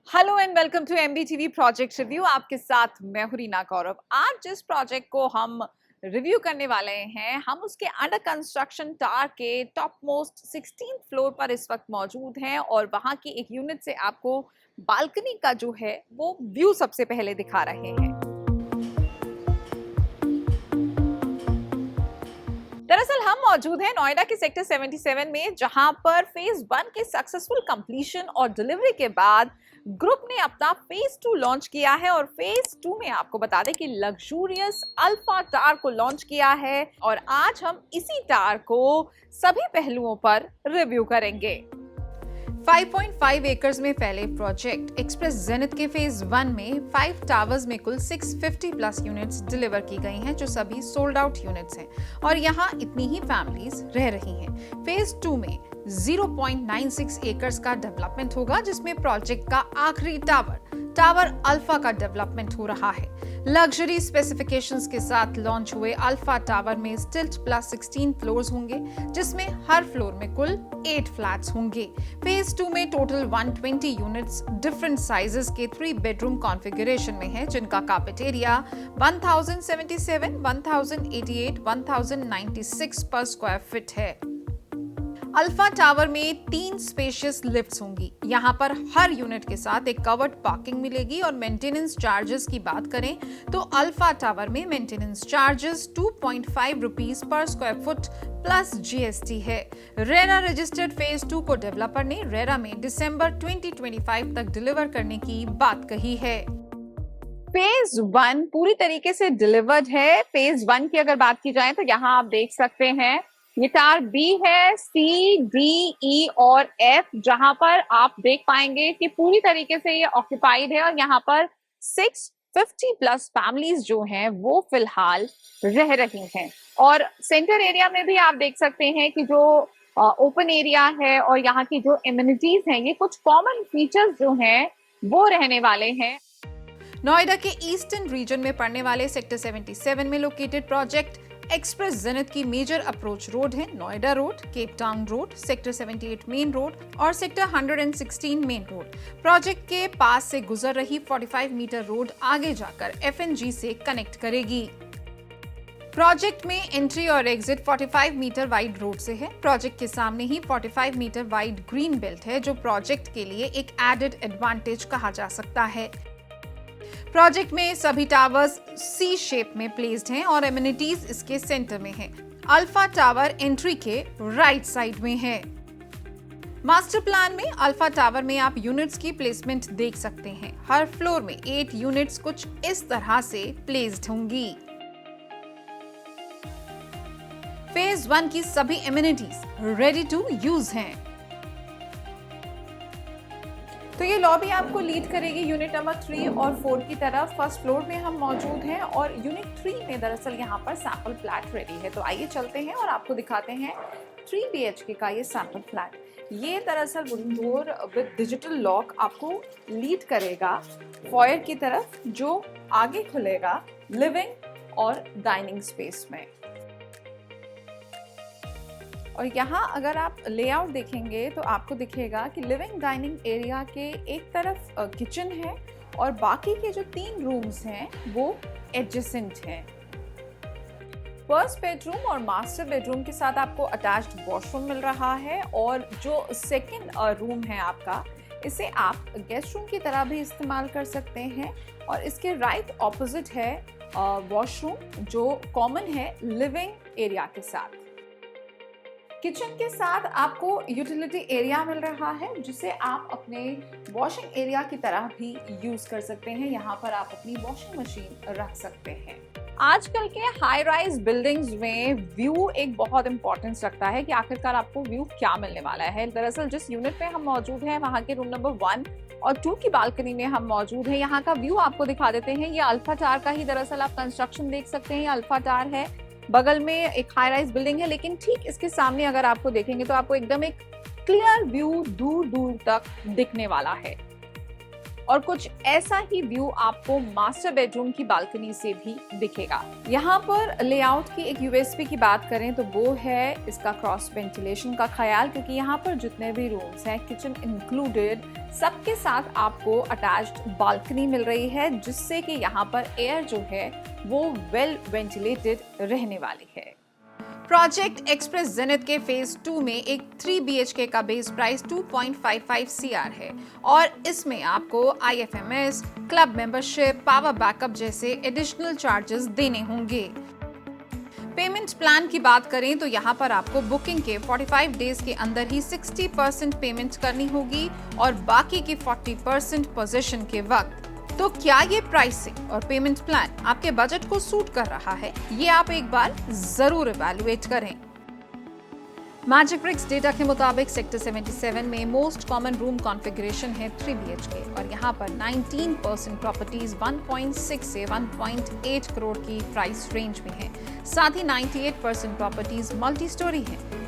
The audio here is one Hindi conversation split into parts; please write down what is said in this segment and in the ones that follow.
Hello and welcome to MBTV project review. आपके साथ मैं हूं रीना गौरव। आज जिस प्रोजेक्ट को हम रिव्यू करने वाले हैं, हम उसके अंडर कंस्ट्रक्शन टावर के टॉप मोस्ट 16th फ्लोर पर इस वक्त मौजूद हैं और वहां की एक यूनिट से आपको बालकनी का जो है वो व्यू सबसे पहले दिखा रहे हैं। दरअसल हम मौजूद हैं नोएडा के सेक्टर 77 में, जहां पर फेज 1 के सक्सेसफुल कंप्लीशन और डिलीवरी के बाद ग्रुप ने अपना फेज 2 लॉन्च किया है। और फेज 2 में आपको बता दें कि लग्जूरियस अल्फा टावर को लॉन्च किया है और आज हम इसी टावर को सभी पहलुओं पर रिव्यू करेंगे। 5.5 एकर्स में फैले प्रोजेक्ट एक्सप्रेस जेनिथ के फेज 1 में 5 टावर्स में कुल 650 प्लस यूनिट्स डिलीवर की गई हैं, जो सभी सोल्ड आउट यूनिट्स हैं और यहाँ इतनी ही फैमिलीज रह रही हैं। फेज 2 में 0.96 एकर्स का डेवलपमेंट होगा, जिसमें प्रोजेक्ट का आखिरी टावर अल्फा का डेवलपमेंट हो रहा है। लग्जरी स्पेसिफिकेशंस के साथ लॉन्च हुए अल्फा टावर में स्टिल्ट प्लस 16 फ्लोर्स होंगे, जिसमें हर फ्लोर में कुल 8 फ्लैट्स होंगे। फेज 2 में टोटल 120 यूनिट्स डिफरेंट साइजेस के 3 बेडरूम कॉन्फ़िगरेशन में है, जिनका कार्पेट एरिया 1077, 1088, 1096 पर स्क्वायर फीट है। अल्फा टावर में 3 स्पेशियस लिफ्ट्स होंगी। यहाँ पर हर यूनिट के साथ एक कवर्ड पार्किंग मिलेगी और मेंटेनेंस चार्जेस की बात करें तो अल्फा टावर में मेंटेनेंस चार्जेस 2.5 रुपीस पर स्क्वायर फुट प्लस जीएसटी है। रेरा रजिस्टर्ड फेज 2 को डेवलपर ने रेरा में दिसंबर 2025 तक डिलीवर करने की बात कही है। फेज 1 पूरी तरीके से डिलीवर्ड है। फेज 1 की अगर बात की जाए तो यहाँ आप देख सकते हैं ये टावर बी है, सी, डी, ई और एफ, जहां पर आप देख पाएंगे कि पूरी तरीके से ये ऑक्यूपाइड है और यहाँ पर 650 प्लस फैमिलीज जो हैं वो फिलहाल रह रही हैं। और सेंटर एरिया में भी आप देख सकते हैं कि जो ओपन एरिया है और यहाँ की जो एमिनिटीज हैं, ये कुछ कॉमन फीचर्स जो हैं वो रहने वाले हैं। नोएडा के ईस्टर्न रीजन में पड़ने वाले सेक्टर 77 में लोकेटेड प्रोजेक्ट एक्सप्रेस जेनिथ की मेजर अप्रोच रोड है Noida road, Cape Town road, sector 78 main road और सेक्टर 116 मेन रोड। प्रोजेक्ट के पास से गुजर रही 45 मीटर रोड आगे जाकर एफएनजी से कनेक्ट करेगी। प्रोजेक्ट में एंट्री और एग्जिट 45 मीटर वाइड रोड से है। प्रोजेक्ट के सामने ही 45 मीटर वाइड ग्रीन बेल्ट है, जो प्रोजेक्ट के लिए एक एडेड एडवांटेज कहा जा सकता है। प्रोजेक्ट में सभी टावर्स सी शेप में प्लेस्ड हैं और एमिनिटीज इसके सेंटर में हैं। अल्फा टावर एंट्री के राइट साइड में है। मास्टर प्लान में अल्फा टावर में आप यूनिट्स की प्लेसमेंट देख सकते हैं। हर फ्लोर में 8 यूनिट्स कुछ इस तरह से प्लेस्ड होंगी। फेज 1 की सभी एमिनिटीज रेडी टू यूज हैं। तो ये लॉबी आपको लीड करेगी यूनिट नंबर 3 और 4 की तरफ। फर्स्ट फ्लोर में हम मौजूद हैं और यूनिट 3 में दरअसल यहाँ पर सैंपल फ्लैट रेडी है। तो आइए चलते हैं और आपको दिखाते हैं 3 BHK का ये सैंपल फ्लैट। ये दरअसल wooden door with digital lock आपको लीड करेगा फॉयर की तरफ, जो आगे खुलेगा लिविंग और डाइनिंग स्पेस में। और यहाँ अगर आप लेआउट देखेंगे तो आपको दिखेगा कि लिविंग डाइनिंग एरिया के एक तरफ किचन है और बाकी के जो 3 रूम्स हैं वो एडजेसेंट हैं। फर्स्ट बेडरूम और मास्टर बेडरूम के साथ आपको अटैच्ड वॉशरूम मिल रहा है और जो सेकंड रूम है आपका, इसे आप गेस्ट रूम की तरह भी इस्तेमाल कर सकते हैं। और इसके राइट ऑपोजिट है वॉशरूम, जो कॉमन है लिविंग एरिया के साथ। किचन के साथ आपको यूटिलिटी एरिया मिल रहा है, जिसे आप अपने वॉशिंग एरिया की तरह भी यूज कर सकते हैं। यहाँ पर आप अपनी वॉशिंग मशीन रख सकते हैं। आजकल के हाई राइज बिल्डिंग्स में व्यू एक बहुत इंपॉर्टेंस रखता है कि आखिरकार आपको व्यू क्या मिलने वाला है। दरअसल जिस यूनिट में हम मौजूद हैं, वहाँ के रूम नंबर 1 और 2 की बालकनी में हम मौजूद हैं। यहाँ का व्यू आपको दिखा देते हैं। ये अल्फा टावर का ही दरअसल आप कंस्ट्रक्शन देख सकते हैं। ये अल्फा टावर है, बगल में एक हाई राइज बिल्डिंग है, लेकिन ठीक इसके सामने अगर आपको देखेंगे तो आपको एकदम एक क्लियर व्यू दूर दूर तक दिखने वाला है। और कुछ ऐसा ही व्यू आपको मास्टर बेडरूम की बालकनी से भी दिखेगा। यहाँ पर लेआउट की एक यूएसपी की बात करें तो वो है इसका क्रॉस वेंटिलेशन का ख्याल, क्योंकि यहाँ पर जितने भी रूम्स हैं, किचन इंक्लूडेड, सबके साथ आपको अटैच्ड बालकनी मिल रही है, जिससे कि यहाँ पर एयर जो है वो वेल वेंटिलेटेड रहने वाली है। प्रोजेक्ट एक्सप्रेस जेनिथ के फेज 2 में एक 3 BHK का बेस प्राइस 2.55 CR है और इसमें आपको IFMS, club membership, power backup जैसे एडिशनल चार्जेस देने होंगे। पेमेंट प्लान की बात करें तो यहाँ पर आपको बुकिंग के 45 डेज के अंदर ही 60% पेमेंट करनी होगी और बाकी की 40% पोजीशन के वक्त। तो क्या ये प्राइसिंग और पेमेंट प्लान आपके बजट को सूट कर रहा है, ये आप एक बार जरूर इवैल्यूएट करें। मैजिक ब्रिक्स डेटा के मुताबिक सेक्टर 77 में मोस्ट कॉमन रूम कॉन्फ़िगरेशन है 3 BHK और यहाँ पर 19% प्रॉपर्टीज 1.6 से 1.8 करोड़ की प्राइस रेंज में है। साथ ही 98% प्रॉपर्टीज मल्टी स्टोरी हैं।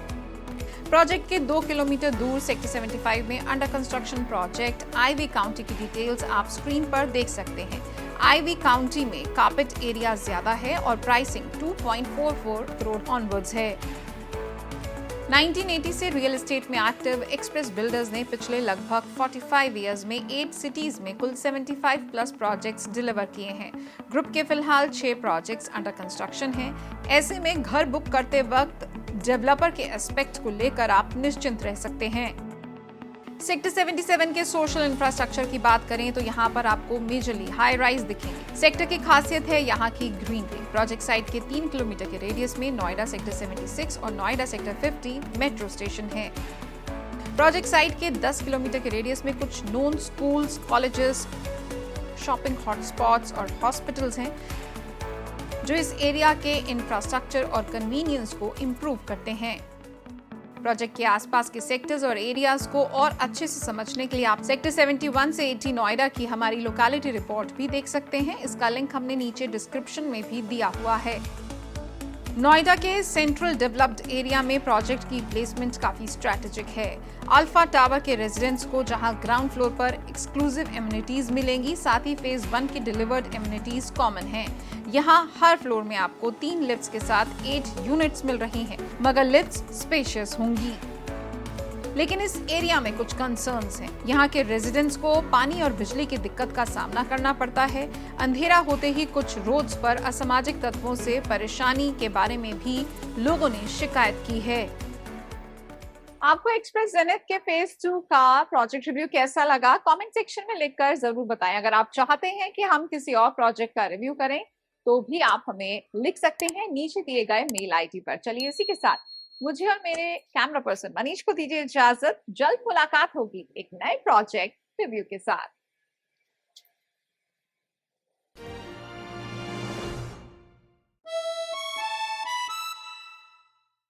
प्रोजेक्ट के 2 किलोमीटर दूर सेक्टर 75 में under construction project Ivy County की डिटेल्स आप स्क्रीन पर देख सकते हैं। आईवी काउंटी में कार्पेट एरिया ज्यादा है और प्राइसिंग 2.44 करोड़ ऑनवर्ड्स है। 1980 से रियल एस्टेट में एक्टिव एक्सप्रेस बिल्डर्स ने पिछले लगभग 45 इयर्स में 8 सिटीज में कुल 75 प्लस प्रोजेक्ट्स डिलीवर किए हैं। ग्रुप के फिलहाल 6 प्रोजेक्ट्स अंडर कंस्ट्रक्शन हैं। ऐसे में घर बुक करते वक्त डेवलपर के एस्पेक्ट को लेकर आप निश्चिंत रह सकते हैं। सेक्टर 77 के सोशल इंफ्रास्ट्रक्चर की बात करें तो यहाँ पर आपको मेजरली हाई राइज दिखेंगे। सेक्टर की खासियत है यहाँ की ग्रीनरी। प्रोजेक्ट साइट के 3 किलोमीटर के रेडियस में नोएडा सेक्टर 76 और नोएडा सेक्टर 50 मेट्रो स्टेशन है। प्रोजेक्ट साइट के 10 किलोमीटर के रेडियस में कुछ known schools, colleges, shopping hotspots और हॉस्पिटल्स हैं, जो इस एरिया के इंफ्रास्ट्रक्चर और कन्वीनियंस को इम्प्रूव करते हैं। प्रोजेक्ट के आसपास के सेक्टर्स और एरियाज को और अच्छे से समझने के लिए आप सेक्टर 71 से 80 नोएडा की हमारी लोकेलिटी रिपोर्ट भी देख सकते हैं। इसका लिंक हमने नीचे डिस्क्रिप्शन में भी दिया हुआ है। नोएडा के सेंट्रल डेवलप्ड एरिया में प्रोजेक्ट की प्लेसमेंट काफी स्ट्रैटेजिक है। अल्फा टावर के रेजिडेंट्स को जहां ग्राउंड फ्लोर पर एक्सक्लूसिव एमिनिटीज मिलेंगी, साथ ही फेज 1 की डिलीवर्ड एमिनिटीज कॉमन हैं। यहां हर फ्लोर में आपको 3 लिफ्ट्स के साथ 8 यूनिट्स मिल रही हैं, मगर लिफ्ट्स स्पेशियस होंगी। लेकिन इस एरिया में कुछ कंसर्न्स हैं। यहाँ के रेजिडेंट्स को पानी और बिजली की दिक्कत का सामना करना पड़ता है। अंधेरा होते ही कुछ रोड्स पर असामाजिक तत्वों से परेशानी के बारे में भी लोगों ने शिकायत की है। आपको एक्सप्रेस जेनिथ के फेज 2 का प्रोजेक्ट रिव्यू कैसा लगा, कमेंट सेक्शन में लिखकर जरूर बताएं। अगर आप चाहते हैं कि हम किसी और प्रोजेक्ट का रिव्यू करें तो भी आप हमें लिख सकते हैं नीचे दिए गए मेल आईडी पर। चलिए इसी के साथ मुझे और मेरे कैमरा पर्सन मनीष को दीजिए इजाजत। जल्द मुलाकात होगी एक नए प्रोजेक्ट रिव्यू के साथ।